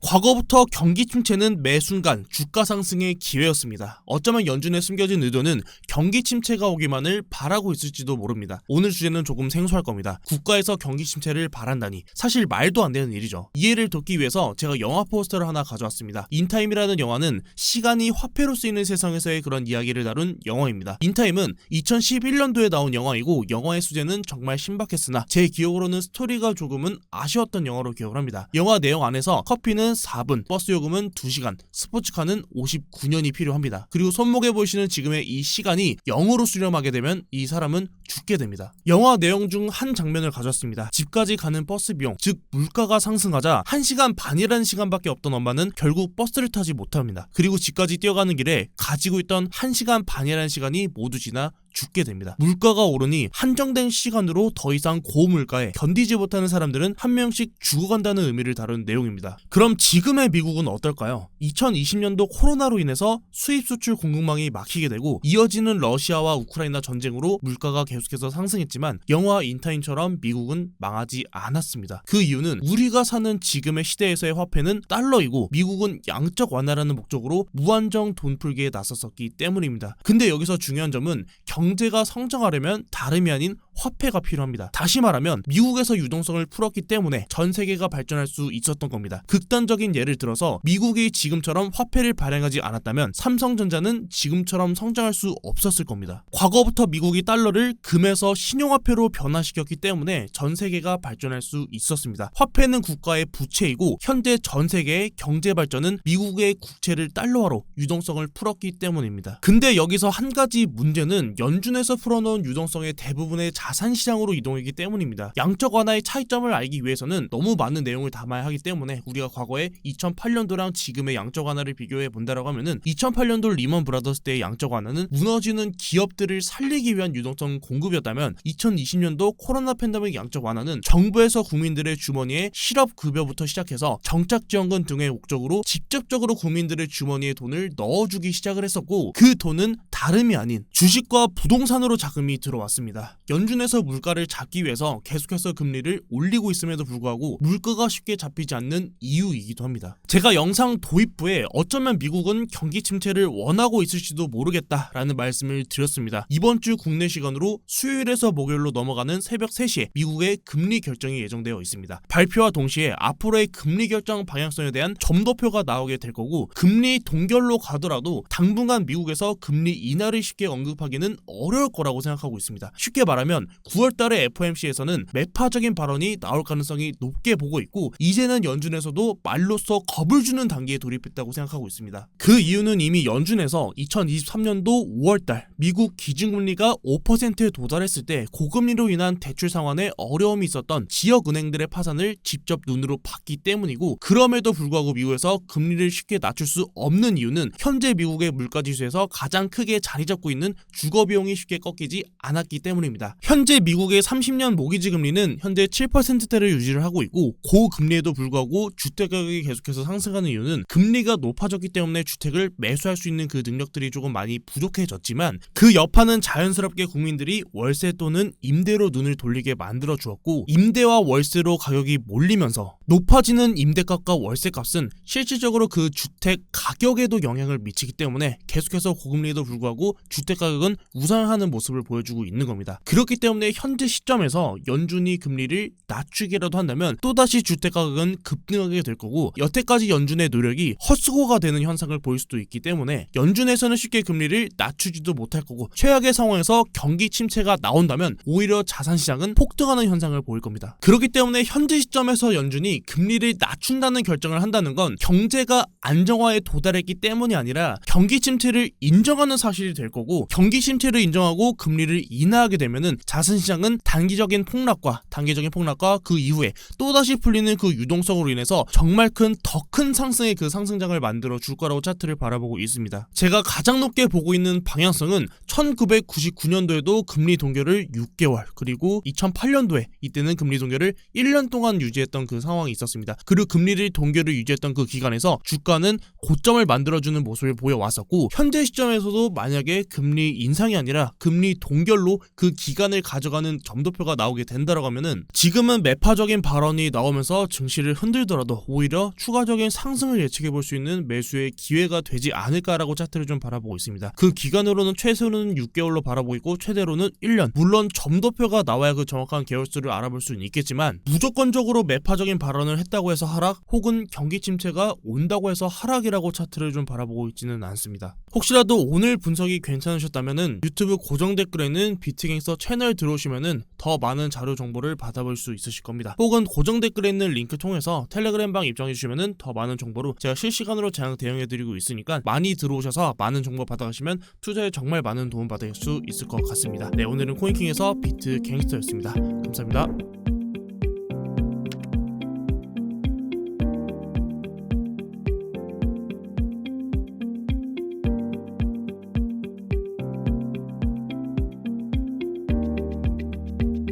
과거부터 경기 침체는 매 순간 주가 상승의 기회였습니다. 어쩌면 연준의 숨겨진 의도는 경기 침체가 오기만을 바라고 있을지도 모릅니다. 오늘 주제는 조금 생소할 겁니다. 국가에서 경기 침체를 바란다니 사실 말도 안 되는 일이죠. 이해를 돕기 위해서 제가 영화 포스터를 하나 가져왔습니다. 인타임이라는 영화는 시간이 화폐로 쓰이는 세상에서의 그런 이야기를 다룬 영화입니다. 인타임은 2011년도에 나온 영화이고 영화의 소재는 정말 신박했으나 제 기억으로는 스토리가 조금은 아쉬웠던 영화로 기억을 합니다. 영화 내용 안에서 커피는 4분, 버스 요금은 2시간, 스포츠카는 59년이 필요합니다. 그리고 손목에 보이시는 지금의 이 시간이 0으로 수렴하게 되면 이 사람은 죽게 됩니다. 영화 내용 중 한 장면을 가져왔습니다. 집까지 가는 버스 비용, 즉 물가가 상승하자 1시간 반이라는 시간밖에 없던 엄마는 결국 버스를 타지 못합니다. 그리고 집까지 뛰어가는 길에 가지고 있던 1시간 반이라는 시간이 모두 지나 죽게 됩니다. 물가가 오르니 한정된 시간으로 더 이상 고물가에 견디지 못하는 사람들은 한 명씩 죽어간다는 의미를 다룬 내용입니다. 그럼 지금의 미국은 어떨까요? 2020년도 코로나로 인해서 수입 수출 공급망이 막히게 되고 이어지는 러시아와 우크라이나 전쟁으로 물가가 계속해서 상승했지만 영화 인타임처럼 미국은 망하지 않았습니다. 그 이유는 우리가 사는 지금의 시대에서의 화폐는 달러이고 미국은 양적 완화라는 목적으로 무한정 돈 풀기에 나섰었기 때문입니다. 근데 여기서 중요한 점은 경제가 성장하려면 다름이 아닌 화폐가 필요합니다. 다시 말하면 미국에서 유동성을 풀었기 때문에 전 세계가 발전할 수 있었던 겁니다. 극단적인 예를 들어서 미국이 지금처럼 화폐를 발행하지 않았다면 삼성전자는 지금처럼 성장할 수 없었을 겁니다. 과거부터 미국이 달러를 금에서 신용화폐로 변화시켰기 때문에 전 세계가 발전할 수 있었습니다. 화폐는 국가의 부채이고 현재 전 세계의 경제 발전은 미국의 국채를 달러화로 유동성을 풀었기 때문입니다. 근데 여기서 한 가지 문제는 연준에서 풀어놓은 유동성의 대부분의 자산시장으로 이동했기 때문입니다. 양적 완화의 차이점을 알기 위해서는 너무 많은 내용을 담아야 하기 때문에 우리가 과거에 2008년도랑 지금의 양적 완화를 비교해 본다라고 하면은 2008년도 리먼 브라더스 때의 양적 완화는 무너지는 기업들을 살리기 위한 유동성 공급이었다면 2020년도 코로나 팬데믹 양적 완화는 정부에서 국민들의 주머니에 실업급여부터 시작해서 정착지원금 등의 목적으로 직접적으로 국민들의 주머니에 돈을 넣어주기 시작을 했었고 그 돈은 다름이 아닌 주식과 부동산으로 자금이 들어왔습니다. 연준에서 물가를 잡기 위해서 계속해서 금리를 올리고 있음에도 불구하고 물가가 쉽게 잡히지 않는 이유이기도 합니다. 제가 영상 도입부에 어쩌면 미국은 경기 침체를 원하고 있을지도 모르겠다라는 말씀을 드렸습니다. 이번 주 국내 시간으로 수요일에서 목요일로 넘어가는 새벽 3시에 미국의 금리 결정이 예정되어 있습니다. 발표와 동시에 앞으로의 금리 결정 방향성에 대한 점도표가 나오게 될 거고 금리 동결로 가더라도 당분간 미국에서 금리 인하를 쉽게 언급하기는 어려울 거라고 생각하고 있습니다. 쉽게 말하면 9월달에 FOMC에서는 매파적인 발언이 나올 가능성이 높게 보고 있고 이제는 연준에서도 말로써 겁을 주는 단계에 돌입했다고 생각하고 있습니다. 그 이유는 이미 연준에서 2023년도 5월달 미국 기준금리가 5%에 도달했을 때 고금리로 인한 대출 상환에 어려움이 있었던 지역은행들의 파산을 직접 눈으로 봤기 때문이고 그럼에도 불구하고 미국에서 금리를 쉽게 낮출 수 없는 이유는 현재 미국의 물가지수에서 가장 크게 자리 잡고 있는 주거비용이 쉽게 꺾이지 않았기 때문입니다. 현재 미국의 30년 모기지 금리는 현재 7%대를 유지를 하고 있고 고금리에도 불구하고 주택가격이 계속해서 상승하는 이유는 금리가 높아졌기 때문에 주택을 매수할 수 있는 그 능력들이 조금 많이 부족해졌지만 그 여파는 자연스럽게 국민들이 월세 또는 임대로 눈을 돌리게 만들어 주었고 임대와 월세로 가격이 몰리면서 높아지는 임대값과 월세값은 실질적으로 그 주택 가격에도 영향을 미치기 때문에 계속해서 고금리에도 불구하고 주택가격은 우상하는 모습을 보여주고 있는 겁니다. 그렇기 때문에 현재 시점에서 연준이 금리를 낮추기라도 한다면 또다시 주택가격은 급등하게 될 거고 여태까지 연준의 노력이 헛수고가 되는 현상을 보일 수도 있기 때문에 연준에서는 쉽게 금리를 낮추지도 못할 거고 최악의 상황에서 경기 침체가 나온다면 오히려 자산시장은 폭등하는 현상을 보일 겁니다. 그렇기 때문에 현재 시점에서 연준이 금리를 낮춘다는 결정을 한다는 건 경제가 안정화에 도달했기 때문이 아니라 경기 침체를 인정하는 사실이 될 거고 경기 침체를 인정하고 금리를 인하하게 되면은 자산시장은 단기적인 폭락과 그 이후에 또다시 풀리는 그 유동성으로 인해서 정말 더 큰 상승의 그 상승장을 만들어 줄 거라고 차트를 바라보고 있습니다. 제가 가장 높게 보고 있는 방향성은 1999년도에도 금리 동결을 6개월 그리고 2008년도에 이때는 금리 동결을 1년 동안 유지했던 그 상황이 있었습니다. 그리고 금리를 동결을 유지했던 그 기간에서 주가는 고점을 만들어주는 모습을 보여왔었고 현재 시점에서도 만약에 금리 인상이 아니라 금리 동결로 그 기간을 시간을 가져가는 점도표가 나오게 된다라고 하면은 지금은 매파적인 발언이 나오면서 증시를 흔들더라도 오히려 추가적인 상승을 예측해 볼 수 있는 매수의 기회가 되지 않을까라고 차트를 좀 바라보고 있습니다. 그 기간으로는 최소는 6개월로 바라보고 있고 최대로는 1년. 물론 점도표가 나와야 그 정확한 개월수를 알아볼 수는 있겠지만 무조건적으로 매파적인 발언을 했다고 해서 하락 혹은 경기 침체가 온다고 해서 하락이라고 차트를 좀 바라보고 있지는 않습니다. 혹시라도 오늘 분석이 괜찮으셨다면은 유튜브 고정 댓글에 있는 비트갱서 채널 들어오시면은 더 많은 자료 정보를 받아볼 수 있으실 겁니다. 혹은 고정 댓글에 있는 링크 통해서 텔레그램 방 입장해 주시면은 더 많은 정보로 제가 실시간으로 대응해드리고 있으니까 많이 들어오셔서 많은 정보 받아가시면 투자에 정말 많은 도움 받을 수 있을 것 같습니다. 네, 오늘은 코인킹에서 비트갱스터였습니다. 감사합니다.